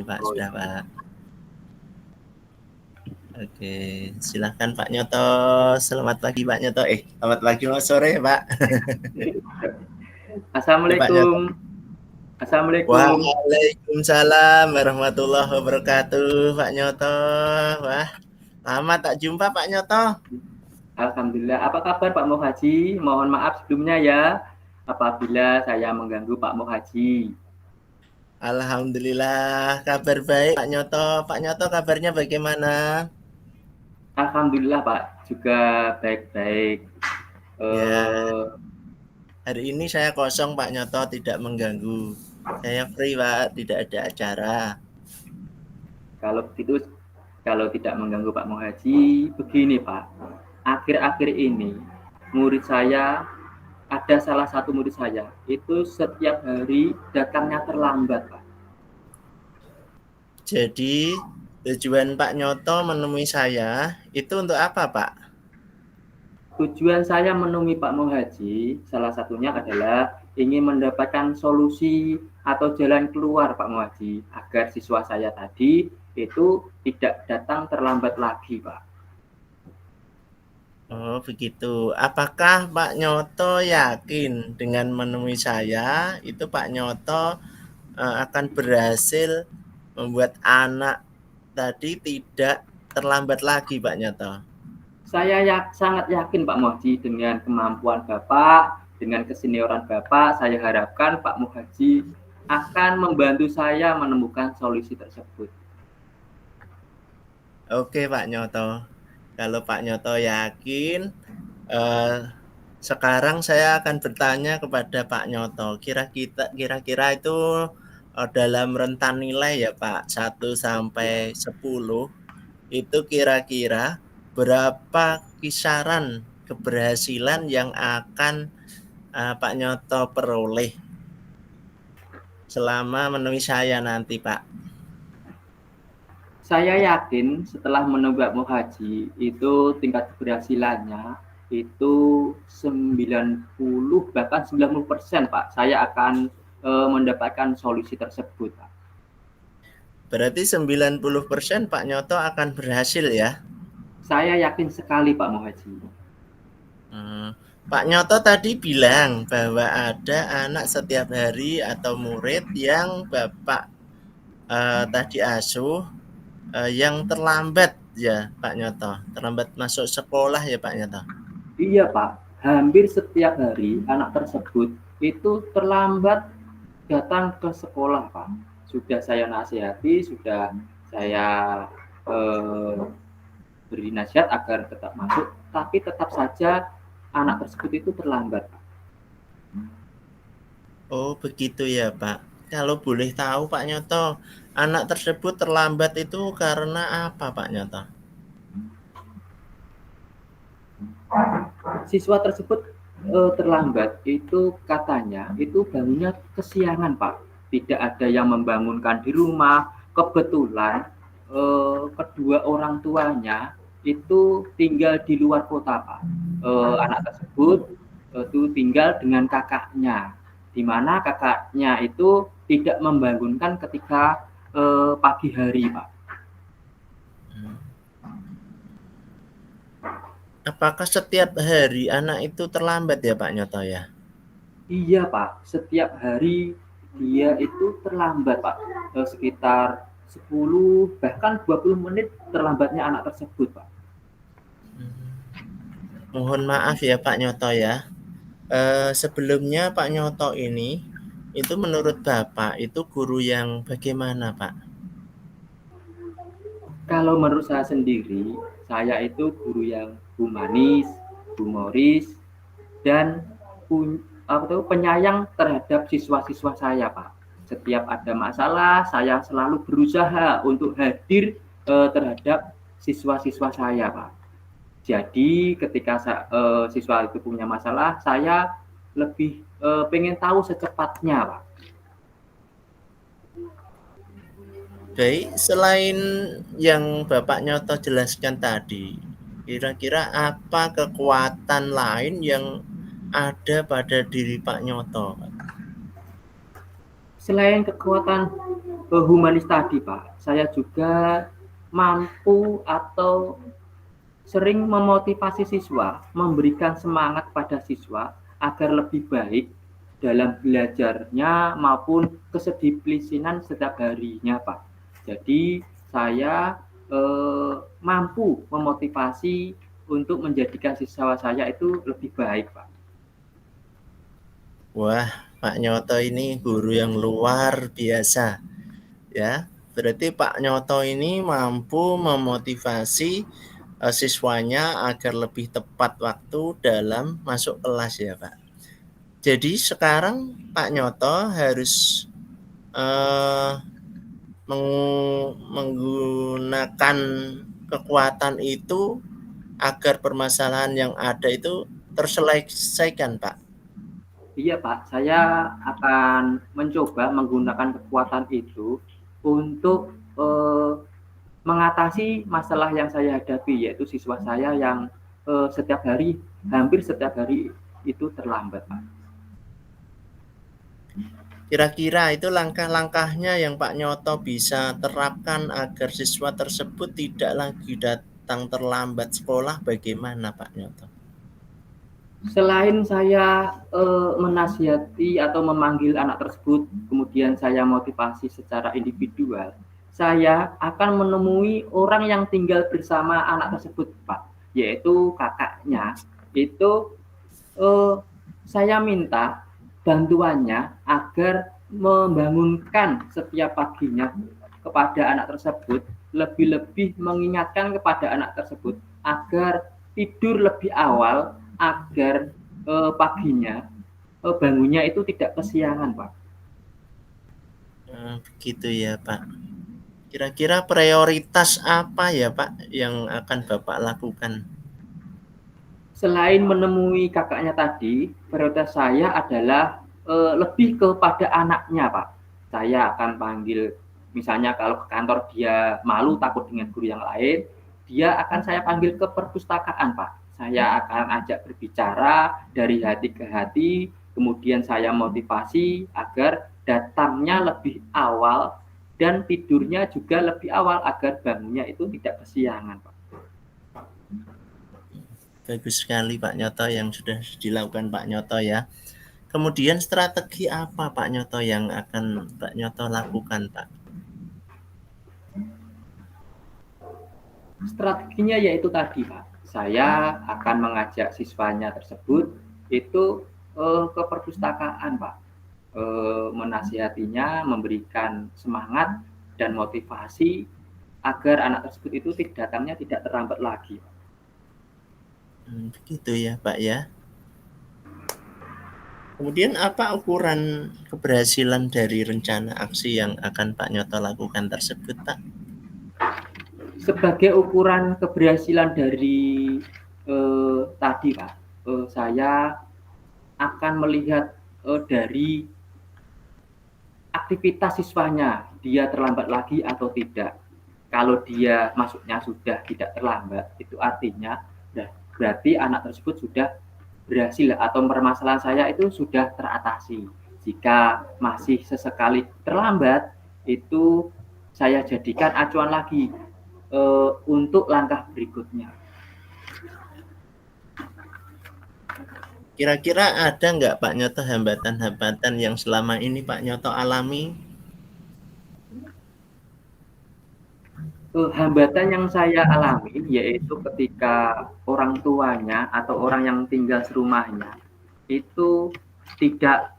ini Pak, Oh, sudah Pak. Oke, silahkan Pak Nyoto. Selamat pagi Pak Nyoto. Selamat pagi, sore Pak. Ya, Pak Nyoto. Assalamualaikum. Assalamualaikum. Waalaikumsalam warahmatullahi wabarakatuh Pak Nyoto. Wah, lama tak jumpa Pak Nyoto. Alhamdulillah. Apa kabar Pak Muhaji? Mohon maaf sebelumnya ya apabila saya mengganggu Pak Muhaji. Alhamdulillah kabar baik Pak Nyoto. Pak Nyoto kabarnya bagaimana? Alhamdulillah Pak juga baik-baik. Ya, Eh, hari ini saya kosong Pak Nyoto, tidak mengganggu. Saya free Pak, tidak ada acara. kalau begitu, kalau tidak mengganggu Pak Muhaji, begini Pak. Akhir-akhir ini murid saya ada salah satu murid saya itu setiap hari datangnya terlambat Pak. Jadi tujuan Pak Nyoto menemui saya itu untuk apa Pak? Tujuan saya menemui Pak Muhaji salah satunya adalah ingin mendapatkan solusi atau jalan keluar Pak Muhaji agar siswa saya tadi itu tidak datang terlambat lagi Pak. Oh begitu. Apakah Pak Nyoto yakin dengan menemui saya itu Pak Nyoto akan berhasil membuat anak tadi tidak terlambat lagi Pak Nyoto? Saya sangat yakin Pak Muhaji dengan kemampuan Bapak, dengan kesenioran Bapak, saya harapkan Pak Muhaji akan membantu saya menemukan solusi tersebut. Oke Pak Nyoto. Kalau Pak Nyoto yakin, eh, sekarang saya akan bertanya kepada Pak Nyoto. Kira-kira itu dalam rentan nilai ya Pak, 1 sampai 10, itu kira-kira berapa kisaran keberhasilan yang akan Pak Nyoto peroleh selama menemui saya nanti Pak? Saya yakin setelah menunggak Muhaji itu tingkat keberhasilannya itu 90 bahkan 90% Pak. Saya akan mendapatkan solusi tersebut Pak. Berarti 90% Pak Nyoto akan berhasil ya? Saya yakin sekali Pak Muhaji. Pak Nyoto tadi bilang bahwa ada anak setiap hari atau murid yang Bapak tadi asuh yang terlambat ya Pak Nyoto, terlambat masuk sekolah ya Pak Nyoto. Iya Pak, hampir setiap hari anak tersebut itu terlambat datang ke sekolah Pak. Sudah saya nasihati, sudah saya eh, beri nasihat agar tetap masuk, tapi tetap saja anak tersebut itu terlambat Pak. Oh begitu ya Pak. Kalau boleh tahu Pak Nyoto, anak tersebut terlambat itu karena apa Pak Nyoto? Siswa tersebut terlambat itu katanya itu bangunnya kesiangan Pak. Tidak ada yang membangunkan di rumah. Kebetulan kedua orang tuanya itu tinggal di luar kota Pak. Anak tersebut itu tinggal dengan kakaknya, di mana kakaknya itu tidak membangunkan ketika pagi hari Pak. Apakah setiap hari anak itu terlambat ya Pak Nyoto ya? Iya Pak, setiap hari dia itu terlambat Pak, sekitar 10 bahkan 20 menit terlambatnya anak tersebut Pak. Mohon maaf ya Pak Nyoto ya. Sebelumnya Pak Nyoto ini itu menurut Bapak itu guru yang bagaimana Pak? Kalau menurut saya sendiri, saya itu guru yang humanis, humoris, dan penyayang terhadap siswa-siswa saya Pak. Setiap ada masalah, saya selalu berusaha untuk hadir terhadap siswa-siswa saya Pak. Jadi ketika siswa itu punya masalah, saya lebih pengen tahu secepatnya, Pak. Baik, selain yang Bapak Nyoto jelaskan tadi, kira-kira apa kekuatan lain yang ada pada diri Pak Nyoto? Selain kekuatan humanis tadi, Pak, saya juga mampu atau sering memotivasi siswa, memberikan semangat pada siswa agar lebih baik dalam belajarnya maupun kedisiplinan setiap harinya, Pak. Jadi saya mampu memotivasi untuk menjadikan siswa saya itu lebih baik, Pak. Wah, Pak Nyoto ini guru yang luar biasa, ya. Berarti Pak Nyoto ini mampu memotivasi siswanya agar lebih tepat waktu dalam masuk kelas ya, Pak. Jadi sekarang Pak Nyoto harus menggunakan kekuatan itu agar permasalahan yang ada itu terselesaikan, Pak. Iya, Pak, saya akan mencoba menggunakan kekuatan itu untuk mengatasi masalah yang saya hadapi, yaitu siswa saya yang hampir setiap hari itu terlambat, Pak. Kira-kira itu langkah-langkahnya yang Pak Nyoto bisa terapkan agar siswa tersebut tidak lagi datang terlambat sekolah, bagaimana Pak Nyoto? Selain saya menasihati atau memanggil anak tersebut, kemudian saya motivasi secara individual, saya akan menemui orang yang tinggal bersama anak tersebut, Pak, yaitu kakaknya. Itu saya minta bantuannya agar membangunkan setiap paginya kepada anak tersebut, lebih-lebih mengingatkan kepada anak tersebut agar tidur lebih awal, agar paginya bangunnya itu tidak kesiangan, Pak. Begitu ya, Pak. Kira-kira prioritas apa ya, Pak, yang akan Bapak lakukan? Selain menemui kakaknya tadi, prioritas saya adalah lebih kepada anaknya, Pak. Saya akan panggil, misalnya kalau ke kantor dia malu takut dengan guru yang lain, dia akan saya panggil ke perpustakaan, Pak. Saya akan ajak berbicara dari hati ke hati, kemudian saya motivasi agar datangnya lebih awal dan tidurnya juga lebih awal agar bangunnya itu tidak kesiangan, Pak. Bagus sekali Pak Nyoto yang sudah dilakukan Pak Nyoto ya. Kemudian strategi apa Pak Nyoto yang akan Pak Nyoto lakukan, Pak? Strateginya yaitu tadi, Pak. Saya akan mengajak siswanya tersebut itu ke perpustakaan, Pak. Menasihatinya, memberikan semangat dan motivasi agar anak tersebut itu datangnya tidak terlambat lagi. Begitu ya, Pak ya. Kemudian apa ukuran keberhasilan dari rencana aksi yang akan Pak Nyoto lakukan tersebut, Pak? Sebagai ukuran keberhasilan dari tadi, Pak, saya akan melihat dari aktivitas siswanya, dia terlambat lagi atau tidak. Kalau dia masuknya sudah tidak terlambat, itu artinya berarti anak tersebut sudah berhasil atau permasalahan saya itu sudah teratasi. Jika masih sesekali terlambat, itu saya jadikan acuan lagi untuk langkah berikutnya. Kira-kira ada nggak Pak Nyoto hambatan-hambatan yang selama ini Pak Nyoto alami? Hambatan yang saya alami yaitu ketika orang tuanya atau orang yang tinggal serumahnya itu tidak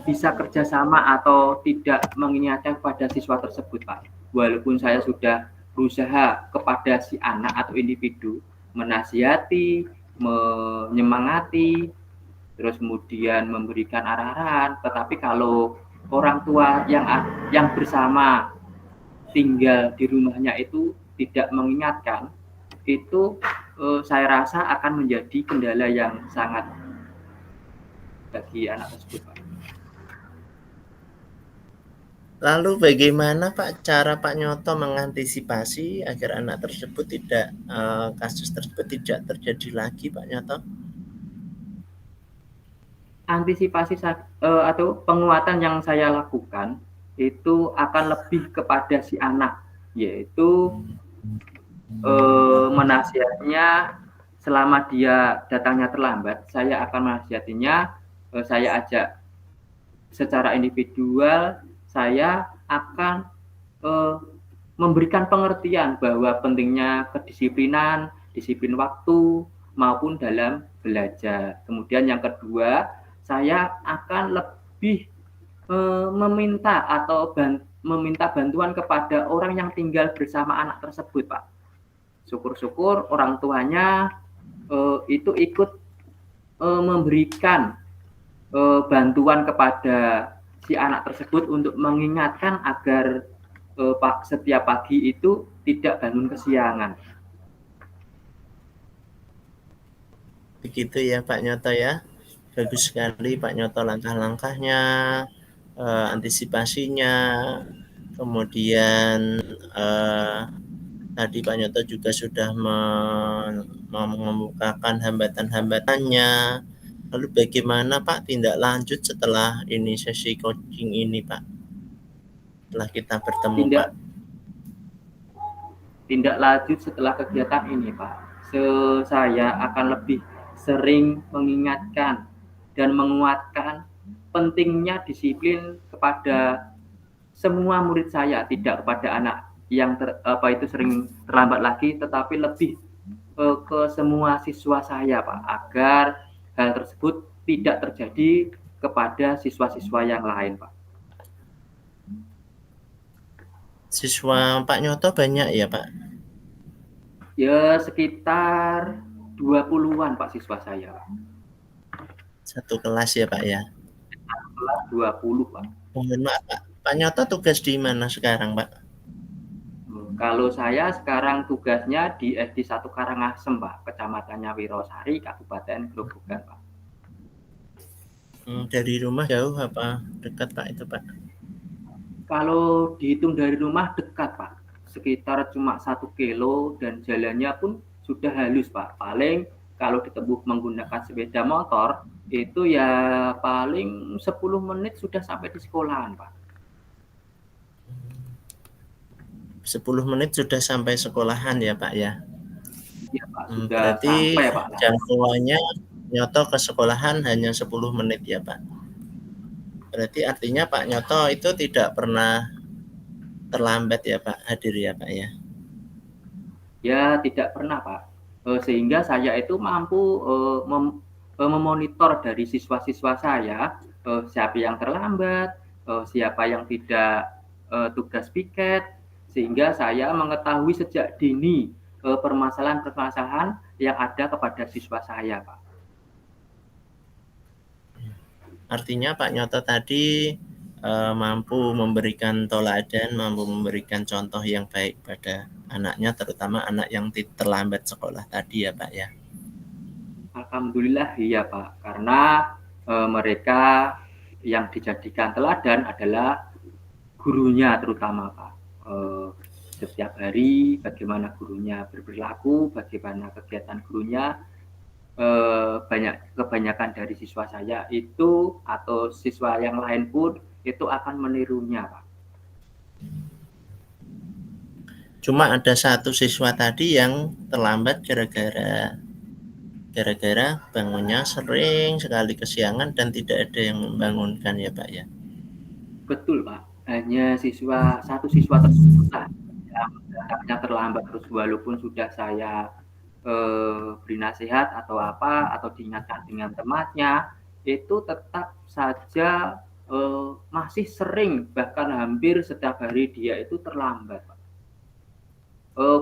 bisa kerjasama atau tidak mengingatkan kepada siswa tersebut, Pak. Walaupun saya sudah berusaha kepada si anak atau individu menasihati, menyemangati, terus kemudian memberikan arahan, tetapi kalau orang tua yang bersama tinggal di rumahnya itu tidak mengingatkan, itu saya rasa akan menjadi kendala yang sangat bagi anak tersebut, Pak. Lalu bagaimana Pak cara Pak Nyoto mengantisipasi agar anak tersebut kasus tersebut tidak terjadi lagi Pak Nyoto? Antisipasi atau penguatan yang saya lakukan itu akan lebih kepada si anak, yaitu menasihatinya selama dia datangnya terlambat, saya akan menasihatinya, saya ajak secara individual, saya akan memberikan pengertian bahwa pentingnya kedisiplinan, disiplin waktu, maupun dalam belajar. Kemudian yang kedua, saya akan lebih meminta atau meminta bantuan kepada orang yang tinggal bersama anak tersebut, Pak. Syukur-syukur orang tuanya itu ikut memberikan bantuan kepada si anak tersebut untuk mengingatkan agar setiap pagi itu tidak bangun kesiangan. Begitu ya Pak Nyoto ya. Bagus sekali Pak Nyoto langkah-langkahnya, antisipasinya, kemudian tadi Pak Nyoto juga sudah mengemukakan hambatan-hambatannya. Lalu bagaimana Pak tindak lanjut setelah ini sesi coaching ini Pak? Setelah kita bertemu Pak. Tindak lanjut setelah kegiatan ini Pak, saya akan lebih sering mengingatkan dan menguatkan pentingnya disiplin kepada semua murid saya, tidak kepada anak yang sering terlambat lagi, tetapi lebih ke semua siswa saya Pak, agar hal tersebut tidak terjadi kepada siswa-siswa yang lain Pak. Siswa Pak Nyoto banyak ya Pak? Ya sekitar 20-an Pak siswa saya Pak. Satu kelas ya Pak ya? Kelas 20 Pak. Mohon maaf Pak, Pak Nyoto tugas di mana sekarang Pak? Kalau saya sekarang tugasnya di SD 1 Karangasem Pak, kecamatannya Wirosari, Kabupaten Grobogan Pak. Dari rumah jauh apa dekat Pak itu Pak? Kalau dihitung dari rumah dekat Pak, sekitar cuma 1 kilo dan jalannya pun sudah halus Pak. Paling kalau ditempuh menggunakan sepeda motor itu ya paling 10 menit sudah sampai di sekolahan Pak. 10 menit sudah sampai sekolahan ya Pak ya? Iya Pak, sudah Berarti sampai Pak. jangkauannya Nyoto ke sekolahan hanya 10 menit ya Pak? Berarti artinya Pak Nyoto itu tidak pernah terlambat ya Pak, hadir ya Pak ya? Ya tidak pernah Pak, sehingga saya itu mampu memonitor dari siswa-siswa saya, siapa yang terlambat, siapa yang tidak tugas piket, sehingga saya mengetahui sejak dini permasalahan-permasalahan yang ada kepada siswa saya Pak. Artinya Pak Nyoto tadi mampu memberikan teladan, mampu memberikan contoh yang baik pada anaknya, terutama anak yang terlambat sekolah tadi ya Pak ya? Alhamdulillah iya Pak, karena mereka yang dijadikan teladan adalah gurunya terutama Pak. Setiap hari bagaimana gurunya berperilaku, bagaimana kegiatan gurunya, kebanyakan dari siswa saya itu atau siswa yang lain pun itu akan menirunya Pak. Cuma ada satu siswa tadi yang terlambat gara-gara bangunnya sering sekali kesiangan dan tidak ada yang membangunkan ya Pak ya? Betul Pak, hanya satu siswa tersebut yang datangnya terlambat, terus walaupun sudah saya beri nasihat atau apa, atau diingatkan dengan temannya, itu tetap saja masih sering, bahkan hampir setiap hari dia itu terlambat Pak.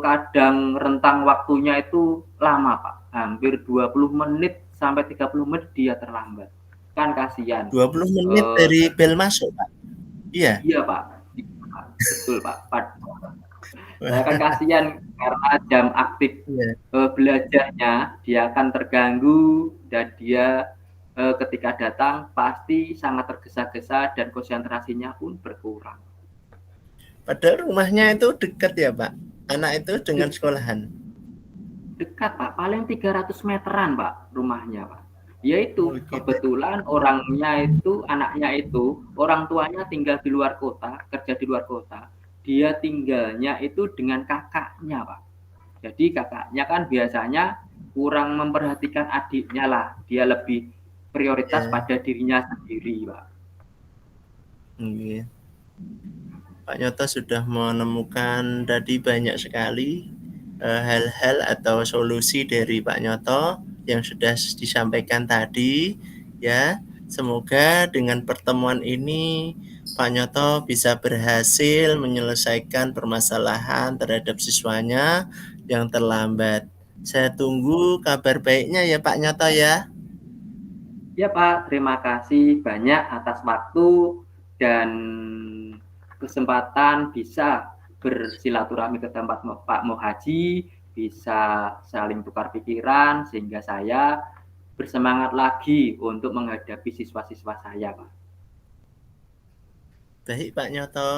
Kadang rentang waktunya itu lama Pak, hampir 20 menit sampai 30 menit dia terlambat. Kan kasihan. 20 menit dari bel masuk Pak? Iya? Iya Pak, betul Pak. Saya kan kasihan karena jam aktif belajarnya dia akan terganggu dan dia ketika datang pasti sangat tergesa-gesa dan konsentrasinya pun berkurang. Padahal rumahnya itu dekat ya Pak? Anak itu dengan sekolahan? Dekat Pak, paling 300 meteran Pak rumahnya Pak. Yaitu Oh, gitu. kebetulan anaknya itu orang tuanya tinggal di luar kota, kerja di luar kota. Dia tinggalnya itu dengan kakaknya, Pak. Jadi kakaknya kan biasanya kurang memperhatikan adiknya lah. Dia lebih prioritas Ya, pada dirinya sendiri, Pak. iya. Pak Nyoto sudah menemukan tadi banyak sekali hal-hal atau solusi dari Pak Nyoto yang sudah disampaikan tadi, ya. Semoga dengan pertemuan ini Pak Nyoto bisa berhasil menyelesaikan permasalahan terhadap siswanya yang terlambat. Saya tunggu kabar baiknya ya Pak Nyoto ya. Ya Pak, terima kasih banyak atas waktu dan kesempatan bisa bersilaturahmi ke tempat Pak Muhaji, bisa saling tukar pikiran sehingga saya bersemangat lagi untuk menghadapi siswa-siswa saya, Pak. Baik Pak Nyoto.